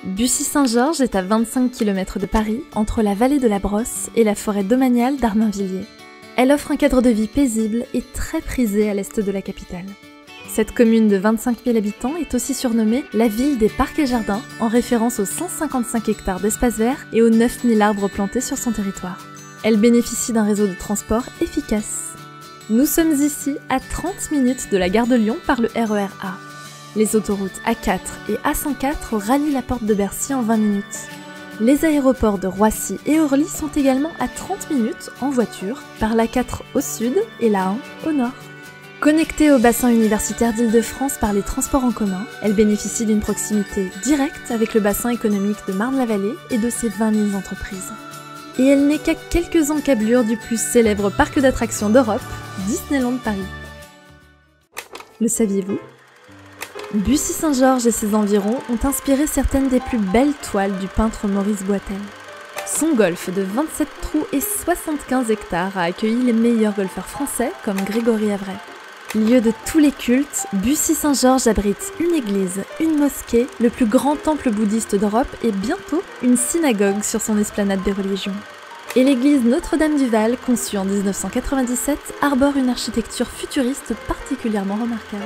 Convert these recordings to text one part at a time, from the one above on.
Bussy-Saint-Georges est à 25 km de Paris, entre la vallée de la Brosse et la forêt domaniale d'Armainvilliers. Elle offre un cadre de vie paisible et très prisé à l'est de la capitale. Cette commune de 25 000 habitants est aussi surnommée la ville des parcs et jardins, en référence aux 155 hectares d'espaces verts et aux 9 000 arbres plantés sur son territoire. Elle bénéficie d'un réseau de transport efficace. Nous sommes ici à 30 minutes de la gare de Lyon par le RER A. Les autoroutes A4 et A104 rallient la porte de Bercy en 20 minutes. Les aéroports de Roissy et Orly sont également à 30 minutes en voiture par l'A4 au sud et l'A1 au nord. Connectée au bassin universitaire d'Île-de-France par les transports en commun, elle bénéficie d'une proximité directe avec le bassin économique de Marne-la-Vallée et de ses 20 000 entreprises. Et elle n'est qu'à quelques encablures du plus célèbre parc d'attractions d'Europe, Disneyland Paris. Le saviez-vous ? Bussy-Saint-Georges et ses environs ont inspiré certaines des plus belles toiles du peintre Maurice Boitel. Son golf de 27 trous et 75 hectares a accueilli les meilleurs golfeurs français comme Grégory Avray. Lieu de tous les cultes, Bussy-Saint-Georges abrite une église, une mosquée, le plus grand temple bouddhiste d'Europe et bientôt une synagogue sur son esplanade des religions. Et l'église Notre-Dame-du-Val, conçue en 1997, arbore une architecture futuriste particulièrement remarquable.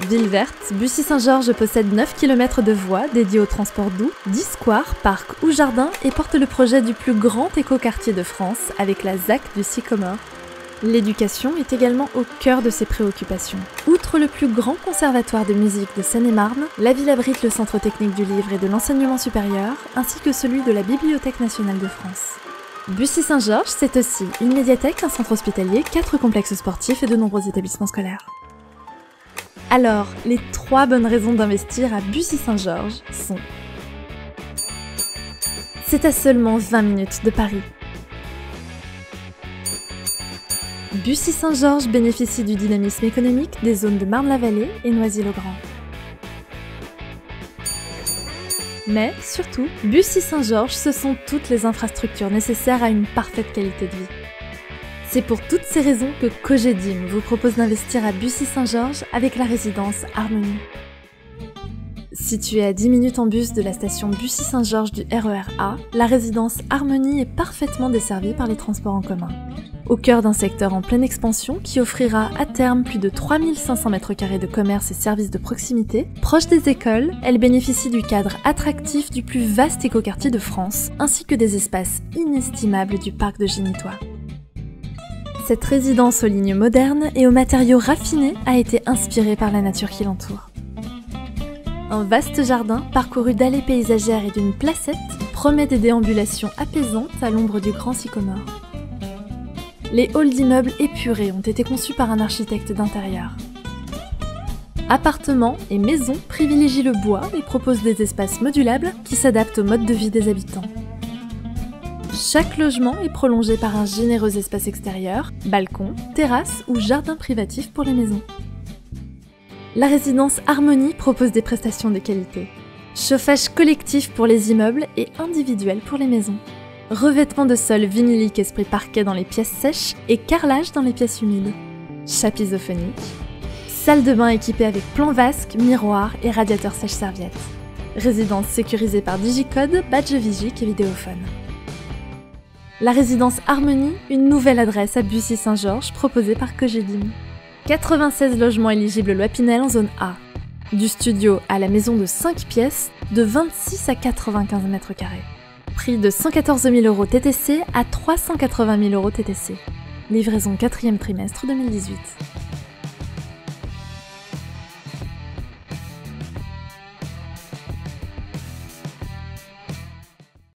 Ville verte, Bussy-Saint-Georges possède 9 km de voies dédiées au transport doux, 10 squares, parcs ou jardins et porte le projet du plus grand écoquartier de France avec la ZAC du Sycomore. L'éducation est également au cœur de ses préoccupations. Outre le plus grand conservatoire de musique de Seine-et-Marne, la ville abrite le Centre technique du livre et de l'enseignement supérieur, ainsi que celui de la Bibliothèque nationale de France. Bussy-Saint-Georges, c'est aussi une médiathèque, un centre hospitalier, 4 complexes sportifs et de nombreux établissements scolaires. Alors, les 3 bonnes raisons d'investir à Bussy-Saint-Georges sont: c'est à seulement 20 minutes de Paris. Bussy-Saint-Georges bénéficie du dynamisme économique des zones de Marne-la-Vallée et Noisy-le-Grand. Mais, surtout, Bussy-Saint-Georges, ce sont toutes les infrastructures nécessaires à une parfaite qualité de vie. C'est pour toutes ces raisons que Cogedim vous propose d'investir à Bussy-Saint-Georges avec la résidence Harmonie. Située à 10 minutes en bus de la station Bussy-Saint-Georges du RER A, la résidence Harmonie est parfaitement desservie par les transports en commun. Au cœur d'un secteur en pleine expansion qui offrira à terme plus de 3500 m² de commerce et services de proximité, proche des écoles, elle bénéficie du cadre attractif du plus vaste écoquartier de France, ainsi que des espaces inestimables du parc de Génitois. Cette résidence aux lignes modernes et aux matériaux raffinés a été inspirée par la nature qui l'entoure. Un vaste jardin, parcouru d'allées paysagères et d'une placette, promet des déambulations apaisantes à l'ombre du grand sycomore. Les halls d'immeubles épurés ont été conçus par un architecte d'intérieur. Appartements et maisons privilégient le bois et proposent des espaces modulables qui s'adaptent au mode de vie des habitants. Chaque logement est prolongé par un généreux espace extérieur, balcon, terrasse ou jardin privatif pour les maisons. La résidence Harmonie propose des prestations de qualité. Chauffage collectif pour les immeubles et individuel pour les maisons. Revêtement de sol vinylique esprit parquet dans les pièces sèches et carrelage dans les pièces humides. Chape isophonique. Salle de bain équipée avec plan vasque, miroir et radiateur sèche-serviette. Résidence sécurisée par digicode, badge Vigic et vidéophone. La résidence Harmonie, une nouvelle adresse à Bussy-Saint-Georges proposée par Cogedim. 96 logements éligibles loi Pinel en zone A. Du studio à la maison de 5 pièces, de 26 à 95 m². Prix de 114 000 € TTC à 380 000 € TTC. Livraison 4e trimestre 2018.